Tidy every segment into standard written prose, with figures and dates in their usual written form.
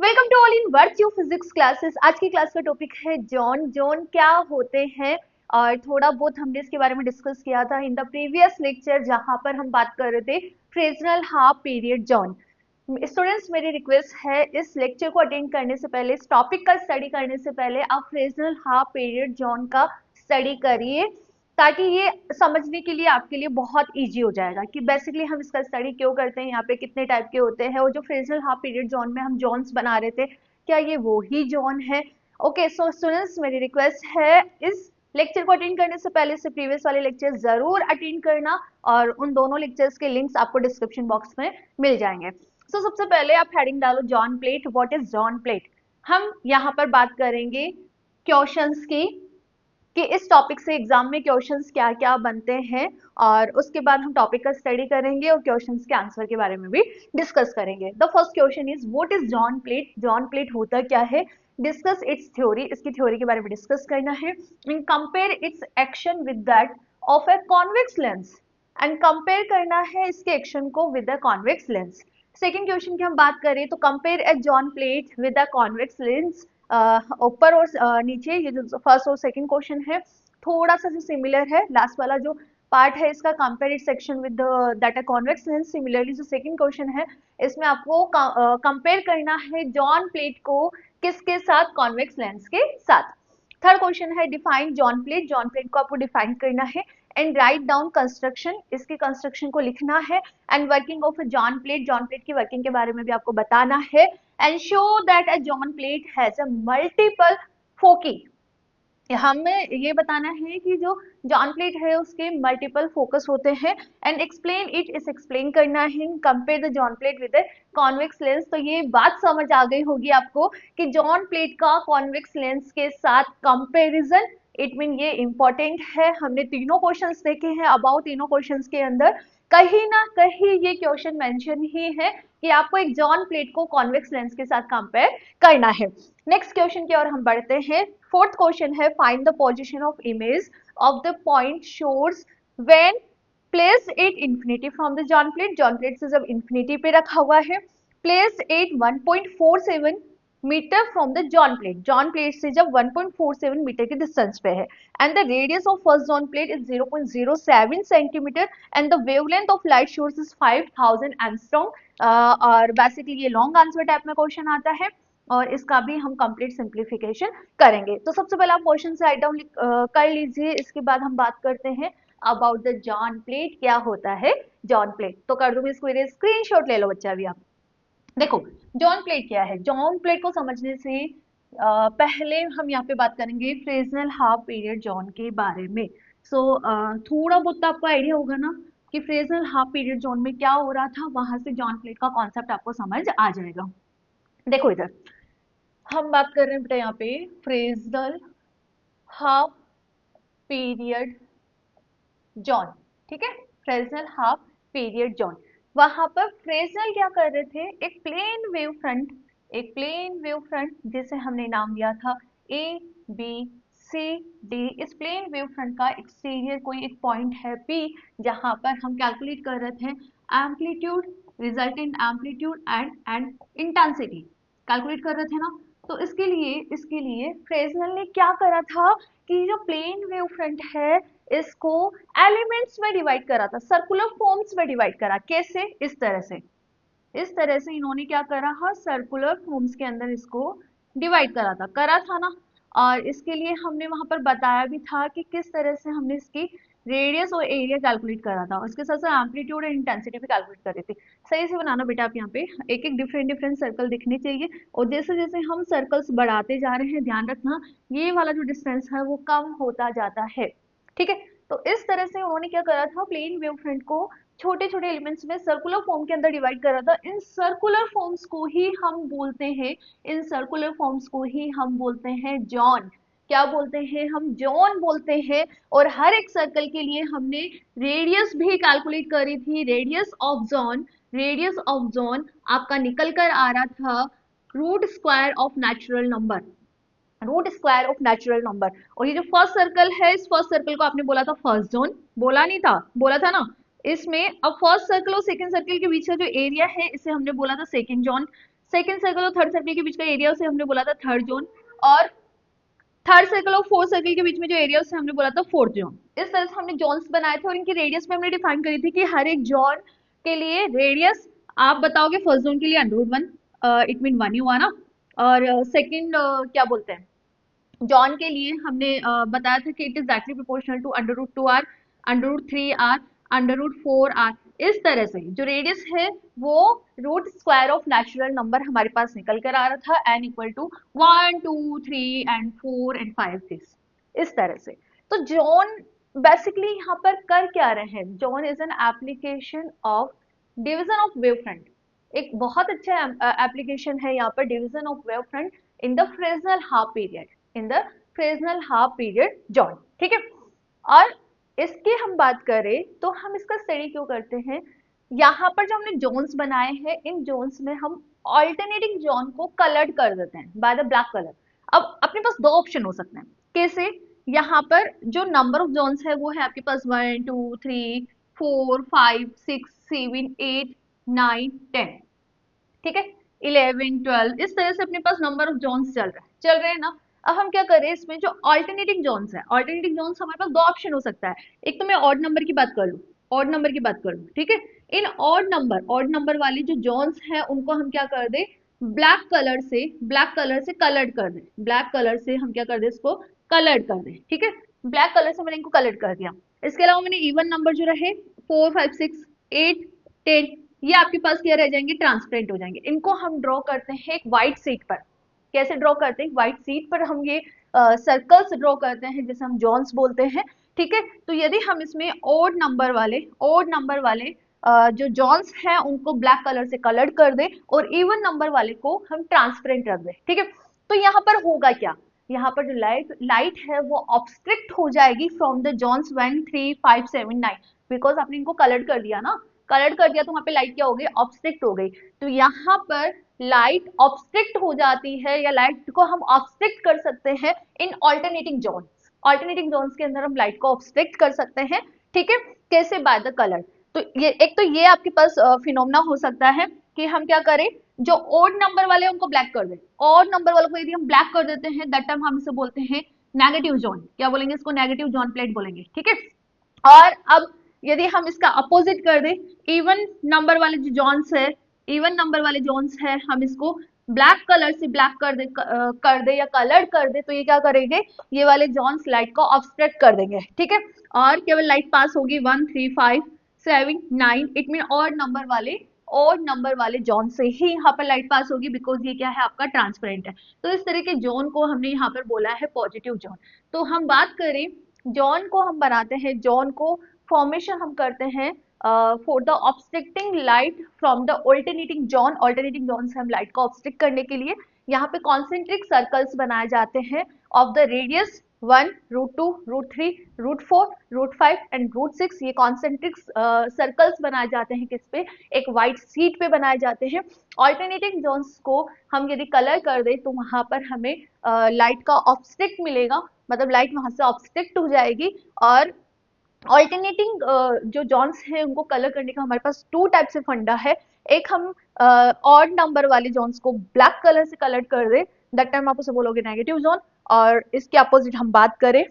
Welcome to all in worth you physics classes. आज की class का टॉपिक है जॉन। जॉन क्या होते हैं और थोड़ा बहुत हमने इसके बारे में डिस्कस किया था इन द प्रीवियस लेक्चर, जहां पर हम बात कर रहे थे Fresnel half period John. Students, मेरी रिक्वेस्ट है इस लेक्चर को अटेंड करने से पहले, इस टॉपिक का स्टडी करने से पहले आप फ्रेजनल हाफ पीरियड जॉन का स्टडी करिए, ताकि ये समझने के लिए आपके लिए बहुत इजी हो जाएगा कि बेसिकली हम इसका स्टडी क्यों करते हैं, यहाँ पे कितने टाइप के होते हैं, और जो फ्रेजनल हाफ पीरियड जोन में हम जोन्स बना रहे थे, क्या ये वो ही जोन है। ओके, सो स्टूडेंट्स, मेरी रिक्वेस्ट है इस लेक्चर को अटेंड करने से पहले से प्रीवियस वाले लेक्चर जरूर अटेंड करना, और उन दोनों लेक्चर्स के लिंक्स आपको डिस्क्रिप्शन बॉक्स में मिल जाएंगे। सो सबसे पहले आप हेडिंग डालो John plate. What is John plate? हम यहाँ पर बात करेंगे क्वेश्चंस की, कि इस टॉपिक से एग्जाम में क्वेश्चंस क्या क्या बनते हैं, और उसके बाद हम टॉपिक का स्टडी करेंगे और क्वेश्चंस के आंसर के बारे में भी डिस्कस करेंगे। The first question is what is John plate? Zone plate होता क्या है? डिस्कस इट्स थ्योरी, इसकी थ्योरी के बारे में डिस्कस करना है। And compare it's action with that of a convex lens, and compare करना है इसके एक्शन को with a convex lens. Second question की हम बात करें तो compare A zone plate with a convex lens. ऊपर और नीचे, ये जो फर्स्ट और सेकंड क्वेश्चन है थोड़ा सा जो सिमिलर है, लास्ट वाला जो पार्ट है इसका, compare it section with that a convex lens. Similarly जो सेकंड क्वेश्चन है इसमें आपको कंपेयर करना है जॉन प्लेट को किसके साथ? कॉन्वेक्स लेंस के साथ। थर्ड क्वेश्चन है define zone plate. Zone plate को आपको डिफाइन करना है एंड राइट डाउन कंस्ट्रक्शन, इसके कंस्ट्रक्शन को लिखना है। And working of zone plate, zone plate की वर्किंग के बारे में भी आपको बताना है। And show that a zone plate has a multiple foci, हमें ये बताना है कि जो जॉन प्लेट है उसके मल्टीपल फोकस होते हैं। एंड एक्सप्लेन इट, इस एक्सप्लेन करना है। Compare the zone plate with convex lens, तो ये बात समझ आ गई होगी आपको कि जॉन प्लेट का कॉन्वेक्स लेंस के साथ कंपैरिजन, इट मीन ये इंपॉर्टेंट है। हमने तीनों क्वेश्चंस देखे हैं, अबाउट तीनों क्वेश्चंस के अंदर कहीं ना कहीं ये क्वेश्चन मेंशन ही है कि आपको एक जॉन प्लेट को कॉन्वेक्स लेंस के साथ कंपेयर करना है। नेक्स्ट क्वेश्चन की ओर हम बढ़ते हैं। फोर्थ क्वेश्चन है find the position of image of the point source when place it infinity from the zone plate. Zone plate से जब इंफिनिटी पे रखा हुआ है, place it 1.47 metre from the zone plate, zone plate से जब 1.47 मीटर के डिस्टेंस पे है। And the radius of first zone plate is 0.07 centimetre and the wavelength of light source is 5000 angstrom. और बेसिकली ये लॉन्ग आंसर टाइप में question आता है, और इसका भी हम कंप्लीट सिंप्लीफिकेशन करेंगे। तो सबसे पहले आप क्वेश्चन से राइट डाउन कर लीजिए, इसके बाद हम बात करते हैं अबाउट द जॉन प्लेट। क्या होता है जॉन प्लेट? तो कर दूंगी इसको, स्क्रीनशॉट ले लो बच्चा अभी आप। देखो जॉन प्लेट क्या है। जॉन प्लेट को समझने से पहले हम यहाँ पे बात करेंगे फ्रेजनल हाफ पीरियड जॉन के बारे में। सो थोड़ा बहुत तो आपको आइडिया होगा ना कि फ्रेजनल हाफ पीरियड जॉन में क्या हो रहा था, वहां से जॉन प्लेट का कॉन्सेप्ट आपको समझ आ जाएगा। देखो इधर हम बात कर रहे हैं बेटा यहाँ पे फ्रेजनल हाफ पीरियड जॉन, ठीक है, फ्रेजनल हाफ पीरियड जॉन। वहां पर फ्रेजनल क्या कर रहे थे, एक प्लेन वेव फ्रंट, एक प्लेन वेव फ्रंट जिसे हमने नाम दिया था ए बी सी डी। इस प्लेन वेव फ्रंट का एक्सटीरियर कोई एक पॉइंट है पी, जहां पर हम कैलकुलेट कर रहे थे amplitude, resultant amplitude and intensity calculate कर रहे थे ना। तो इसके लिए फ्रेजनल ने क्या करा था कि जो प्लेन वेव फ्रंट है इसको एलिमेंट्स में डिवाइड करा था, सर्कुलर फॉर्म्स में डिवाइड करा। कैसे? इस तरह से, इस तरह से इन्होंने क्या करा है, सर्कुलर फॉर्म्स के अंदर इसको डिवाइड करा था ना। और इसके लिए हमने वहां पर बताया भी था कि किस तरह से हमने इसकी रेडियस और एरिया कैलकुलेट करा था, उसके साथ साथ एम्पलीट्यूड और इंटेंसिटी भी कैलकुलेट करी थी। सही से बनाना बेटा आप, यहाँ पे एक एक डिफरेंट डिफरेंट सर्कल दिखने चाहिए, और जैसे जैसे हम सर्कल्स बढ़ाते जा रहे हैं, ध्यान रखना ये वाला जो डिस्टेंस है वो कम होता जाता है, ठीक है। तो इस तरह से उन्होंने क्या करा था, प्लेन वेव फ्रंट को छोटे छोटे एलिमेंट्स में सर्कुलर फॉर्म के अंदर डिवाइड करा था। इन सर्कुलर फॉर्म्स को ही हम बोलते हैं, इन सर्कुलर फॉर्म्स को ही हम बोलते हैं जॉन। क्या बोलते हैं हम? जॉन बोलते हैं। और हर एक सर्कल के लिए हमने रेडियस भी कैलकुलेट करी थी। Radius of zone, radius of zone आपका निकल कर आ रहा था root square of natural number, root square of natural number. और ये जो फर्स्ट सर्कल है, इस फर्स्ट सर्कल को आपने बोला था फर्स्ट जोन, बोला नहीं था? बोला था ना। इसमें अब फर्स्ट सर्कल और सेकंड सर्कल के बीच का जो एरिया है इसे हमने बोला था सेकंड जोन। सेकंड सर्कल और थर्ड सर्कल के बीच का एरिया उसे हमने बोला था थर्ड जोन, और थर्ड सर्कल और फोर्थ सर्कल के बीच में जो एरिया उसे हमने बोला था फोर्थ जोन। इस तरह से हमने जोन्स बनाए थे और इनकी रेडियस में हमने डिफाइन करी थी कि हर एक जोन के लिए रेडियस आप बताओगे। फर्स्ट जोन के लिए √1, इट मीन 1 ही हुआ ना, और सेकंड क्या बोलते हैं जॉन के लिए हमने बताया था कि it is directly proportional to √2r, √3r, √4r। इस तरह से जो रेडियस है वो root square of natural number हमारे पास निकल कर आ रहा था, n equal to 1 2 3 and 4 and 5 6। इस तरह से तो जॉन बेसिकली यहाँ पर कर क्या रहे हैं, John is an application of division of wave front. एक बहुत अच्छा एप्लीकेशन है यहाँ पर division of wave front in the Fresnel half period, in the Fresnel half period John, ठीक है। और इसकी हम बात करें तो हम इसका स्टडी क्यों करते हैं, यहाँ पर जो हमने जोन्स बनाए हैं इन जोन्स में हम ऑल्टरनेटिंग जोन को कलर्ड कर देते हैं बाय द ब्लैक कलर। अब अपने पास दो ऑप्शन हो सकते हैं, कैसे, यहाँ पर जो नंबर ऑफ जोन्स है वो है आपके पास 1 2 3 4 5 6 7 8 9 10, ठीक है, 11 12, इस तरह से अपने पास नंबर ऑफ जोन्स चल रहे हैं ना। अब हम क्या करें, इसमें जो ऑल्टरनेटिंग जोन्स है, ऑल्टरनेटिंग जोन्स हमारे पास दो ऑप्शन हो सकता है। एक तो मैं ऑड नंबर की बात कर लूं, ऑड नंबर की बात कर लूं, ठीक है। इन ऑड नंबर वाली जो जोन्स है उनको हम क्या कर दे, ब्लैक कलर से कलर्ड कर दे, ब्लैक कलर से हम क्या कर दे, इसको कलर्ड कर दे, ठीक है। ब्लैक कलर से मैंने इनको कलर्ड कर दिया। इसके अलावा मैंने इवन नंबर जो रहे 4 5 6 8 10, ये आपके पास क्या रह जाएंगे, ट्रांसपेरेंट हो जाएंगे। इनको हम ड्रॉ करते हैं एक व्हाइट शीट पर। कैसे ड्रॉ करते हैं, व्हाइट शीट पर हम ये सर्कल्स ड्रॉ करते हैं जिसे हम जॉन्स बोलते हैं, ठीक है। तो यदि हम इसमें ओड नंबर वाले जो जॉन्स हैं उनको ब्लैक कलर से कलर्ड कर दे और इवन नंबर वाले को हम ट्रांसपेरेंट रख दे, ठीक है। तो यहाँ पर होगा क्या, यहाँ पर जो लाइट है वो ऑब्स्ट्रिक्ट हो जाएगी फ्रॉम द जॉन्स 1 3 5 7 9, बिकॉज आपने इनको कलर्ड कर दिया ना, कलर्ड कर दिया तो वहां पे लाइट क्या हो गई, ऑब्स्ट्रिक्ट हो गई। तो यहाँ पर लाइट ऑब्स्ट्रिक्ट हो जाती है या लाइट को हम ऑब्स्ट्रिक्ट कर सकते हैं इन ऑल्टरनेटिंग जोन्स। ऑल्टरनेटिंग जोन्स के अंदर हम लाइट को ऑब्स्ट्रिक्ट कर सकते हैं, ठीक है। कैसे, बाय द कलर। तो ये एक तो ये आपके पास फिनोमेना हो सकता है कि हम क्या करें, जो ओड नंबर वाले उनको ब्लैक कर दें। ओड नंबर वालों को यदि हम ब्लैक कर देते हैं दैट टाइम हम इसे बोलते हैं नेगेटिव जोन। क्या बोलेंगे इसको, नेगेटिव जोन प्लेट बोलेंगे, ठीक है। और अब यदि हम इसका अपोजिट कर दें, इवन नंबर वाले जो जॉन्स है, इवन नंबर वाले जॉन्स है, हम इसको ब्लैक कलर से ब्लैक कर दे या कलर्ड कर दे, तो ये क्या करेंगे, ये वाले जॉन्स लाइट को ऑब्स्ट्रक्ट कर देंगे, ठीक है। और केवल लाइट पास होगी 1 3 5 7 9, इट मीन और नंबर वाले जॉन से ही यहाँ पर लाइट पास होगी, बिकॉज ये क्या है आपका ट्रांसपेरेंट है। तो इस तरह के जोन को हमने यहाँ पर बोला है पॉजिटिव जोन। तो हम बात करें, जॉन को हम बनाते हैं, जॉन को फॉर्मेशन हम करते हैं for the obstructing light from the alternating zone. Alternating zone से हम लाइट को ऑब्स्ट्रिक्ट करने के लिए यहाँ पे कॉन्सेंट्रिक सर्कल्स बनाए जाते हैं ऑफ द रेडियस 1 √2 √3 √4 √5 एंड √6। ये कॉन्सेंट्रिक सर्कल्स बनाए जाते हैं किस पे, एक व्हाइट शीट पे बनाए जाते हैं। ऑल्टरनेटिंग जोन्स को हम यदि कलर कर दें तो वहां पर हमें लाइट का ऑब्स्ट्रिक्ट मिलेगा, मतलब लाइट वहां से ऑब्स्ट्रिक्ट हो जाएगी। और ऑल्टरनेटिंग जो जॉन्स हैं उनको कलर करने का हमारे पास टू टाइप से फंडा है। एक हम ऑड नंबर वाले जॉन्स को ब्लैक कलर से कलर कर दे, दैट टाइम आप उसे बोलोगे नेगेटिव जोन। और इसके अपोजिट हम बात करें,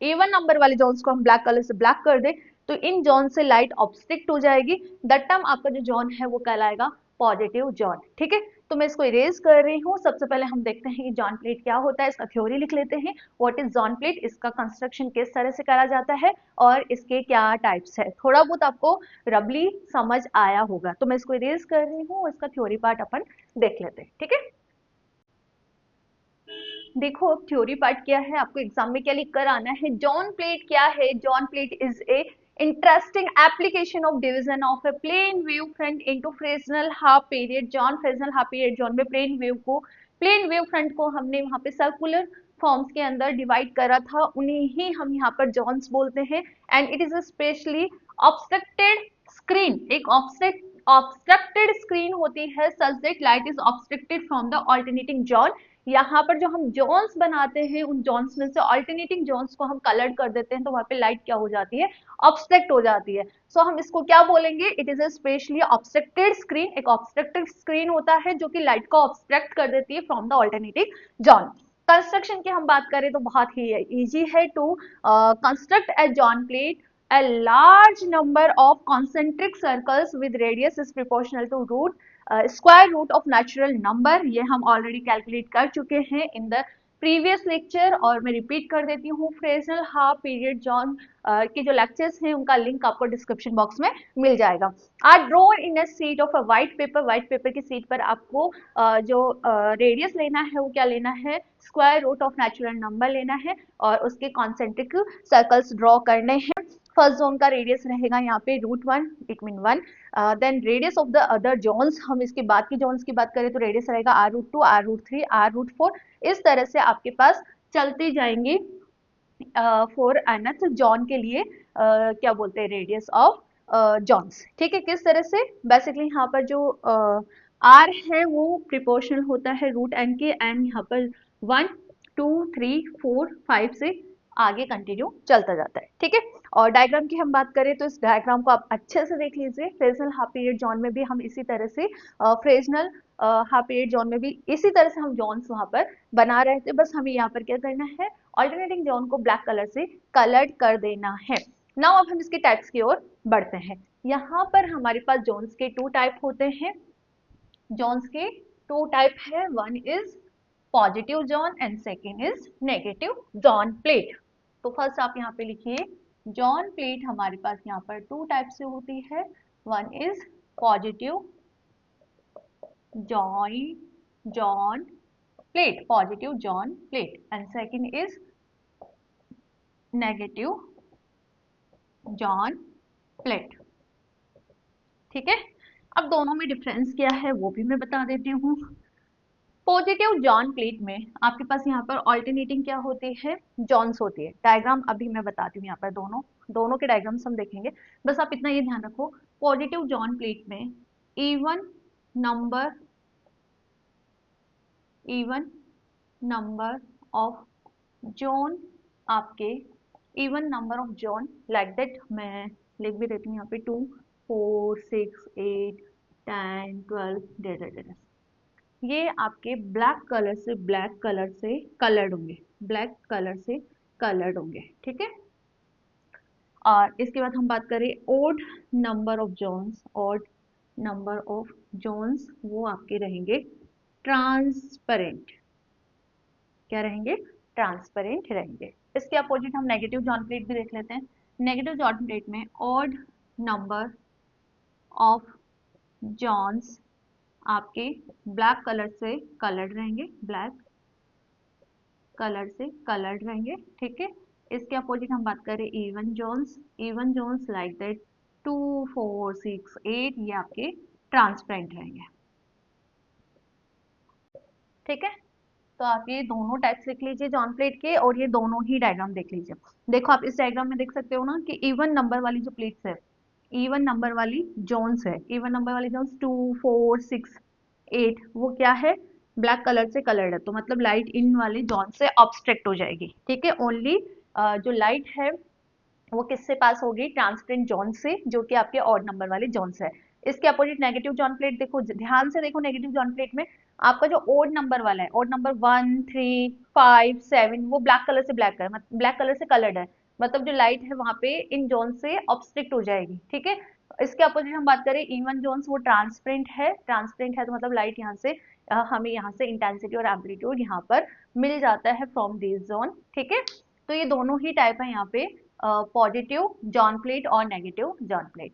इवन नंबर वाले जॉन्स को हम ब्लैक कलर से ब्लैक कर दे तो इन जॉन से लाइट ऑब्स्ट्रिक्ट हो जाएगी, दैट टाइम आपका जो जॉन है वो कहलाएगा पॉजिटिव जॉन, ठीक है। तो मैं इसको इरेज कर रही हूँ। सबसे पहले हम देखते हैं कि जॉन प्लेट क्या होता है, इसका थ्योरी लिख लेते हैं। व्हाट इज जॉन प्लेट, इसका कंस्ट्रक्शन किस तरह से करा जाता है और इसके क्या टाइप्स है, थोड़ा बहुत आपको रबली समझ आया होगा। तो मैं इसको इरेज कर रही हूँ, इसका थ्योरी पार्ट अपन देख लेते हैं, ठीक है। देखो थ्योरी पार्ट क्या है, आपको एग्जाम में क्या लिख कर आना है। जॉन प्लेट क्या है, zone plate is a interesting application of division of a plane wave front into Fresnel half period zone. Fresnel half period zone में प्लेन वेव फ्रंट को हमने वहां पे सर्कुलर फॉर्म्स के अंदर डिवाइड करा था, उन्हें ही हम यहाँ पर जॉन्स बोलते हैं। And it is specially obstructed screen, एक ऑब्स्ट्रक्टेड स्क्रीन होती है such that light is obstructed from the alternating John यहाँ पर जो हम जोन्स बनाते हैं उन जोन्स में से अल्टरनेटिंग जोन्स को हम कलर कर देते हैं तो वहां पे लाइट क्या हो जाती है, ऑब्स्ट्रक्ट हो जाती है। सो हम इसको क्या बोलेंगे, it is a specially obstructed screen. एक ऑब्स्ट्रक्टेड स्क्रीन होता है जो कि लाइट को ऑब्स्ट्रक्ट कर देती है from the alternating zone. Construction की हम बात करें तो बहुत ही इजी है to construct a zone plate. A large number of concentric circles with radius is proportional to square root of natural number। ये हम ऑलरेडी कैलकुलेट कर चुके हैं इन द प्रीवियस लेक्चर, और मैं रिपीट कर देती हूँ। फ्रेस्नेल हाफ पीरियड जॉन के जो लेक्चर्स हैं उनका लिंक आपको डिस्क्रिप्शन बॉक्स में मिल जाएगा। Are drawn in a sheet of a white paper. White paper की शीट पर आपको जो रेडियस लेना है वो क्या लेना है, square root of natural number लेना है और उसके कॉन्सेंट्रिक सर्कल्स ड्रॉ करने हैं। फर्स्ट जोन का रेडियस रहेगा यहाँ पे √1, it mean 1। Then radius of the other zones, हम इसके बाद की जोन्स की बात करें तो रेडियस रहेगा R√2, R√3, R√4। इस तरह से आपके पास चलती जाएंगी फॉर अनथ जॉन के लिए क्या बोलते हैं, रेडियस ऑफ जॉन्स। ठीक है, किस तरह से, बेसिकली यहाँ पर जो आर है वो प्रिपोर्शनल होता है √n के, एंड यहाँ पर 1 2 3 4 5 से आगे कंटिन्यू चलता जाता है। ठीक है, और डायग्राम की हम बात करें तो इस डायग्राम को आप अच्छे से देख लीजिए। फ्रेस्नेल हाफ पीरियड जॉन में भी हम इसी तरह से फ्रेस्नेल हाफ पीरियड जॉन में भी इसी तरह से हम जॉन्स वहां पर बना रहे थे, बस हमें यहाँ पर क्या करना है, ऑल्टरनेटिंग जॉन को ब्लैक कलर से कलर्ड कर देना है। नाउ अब हम इसके टाइप्स की ओर बढ़ते हैं। यहाँ पर हमारे पास जोन्स के 2 टाइप होते हैं। जोन्स के 2 टाइप है, one is positive John and second is negative John plate. तो फर्स्ट आप यहाँ पे लिखिए, जॉन प्लेट हमारे पास यहाँ पर 2 टाइप से होती है। One is positive John plate, positive John plate, and second is negative John plate. ठीक है, अब दोनों में डिफरेंस क्या है वो भी मैं बता देती हूँ। पॉजिटिव जॉन प्लेट में आपके पास यहाँ पर ऑल्टरनेटिंग क्या होती है, जॉन्स होती है। डायग्राम अभी मैं बताती हूँ, यहाँ पर दोनों के डायग्राम्स हम देखेंगे। बस आप इतना ये ध्यान रखो, पॉजिटिव जॉन प्लेट में इवन नंबर ऑफ जोन, आपके even number of zone like that, मैं लिख भी देती हूँ यहाँ पे 2 4 6 8 10 12 डेट, ये आपके ब्लैक कलर से कलर्ड होंगे, ब्लैक कलर से कलर्ड होंगे। ठीक है, और इसके बाद हम बात करें ओड नंबर ऑफ जोन्स, वो आपके रहेंगे ट्रांसपेरेंट। क्या रहेंगे, ट्रांसपेरेंट रहेंगे। इसके अपोजिट हम नेगेटिव जॉन प्लेट भी देख लेते हैं। नेगेटिव जॉन प्लेट में ऑड नंबर ऑफ जॉन्स आपके ब्लैक कलर से कलर्ड रहेंगे, ब्लैक कलर से कलर्ड रहेंगे। ठीक है, इसके अपोजिट हम बात करें इवन जोन्स लाइक दैट 2 4 6 8, ये आपके ट्रांसपेरेंट रहेंगे। ठीक है, तो आप ये दोनों टाइप्स लिख लीजिए जॉन प्लेट के, और ये दोनों ही डायग्राम देख लीजिए। देखो आप इस डायग्राम में देख सकते हो ना कि इवन नंबर वाली जो प्लेट्स है, इवन नंबर वाली जोन्स है, इवन नंबर वाली जोन्स 2 4 6 8, वो क्या है, ब्लैक कलर से कलर्ड है, तो मतलब लाइट इन वाले जॉन से ऑब्स्ट्रक्ट हो जाएगी। ठीक है, ओनली जो लाइट है वो किससे पास होगी, ट्रांसपेरेंट जोन से, जो कि आपके ऑड नंबर वाले जोन है। इसके अपोजिट नेगेटिव जॉन प्लेट, देखो ध्यान से देखो, नेगेटिव जॉन प्लेट में आपका जो ओड नंबर वाला है, ओड नंबर 1 3 5 7, वो ब्लैक कलर से ब्लैक कलर से कलर्ड है, मतलब जो लाइट है वहां पे इन जोन से ऑब्स्ट्रिक्ट हो जाएगी। ठीक है, इसके अपोजिट हम बात करें इवन जोन्स, वो ट्रांसपेरेंट है तो मतलब लाइट यहाँ से हमें यहाँ से इंटेंसिटी और एम्पलीट्यूड यहाँ पर मिल जाता है फ्रॉम दिस जोन। ठीक है, तो ये दोनों ही टाइप है यहाँ पे, पॉजिटिव जॉन प्लेट और नेगेटिव जॉन प्लेट।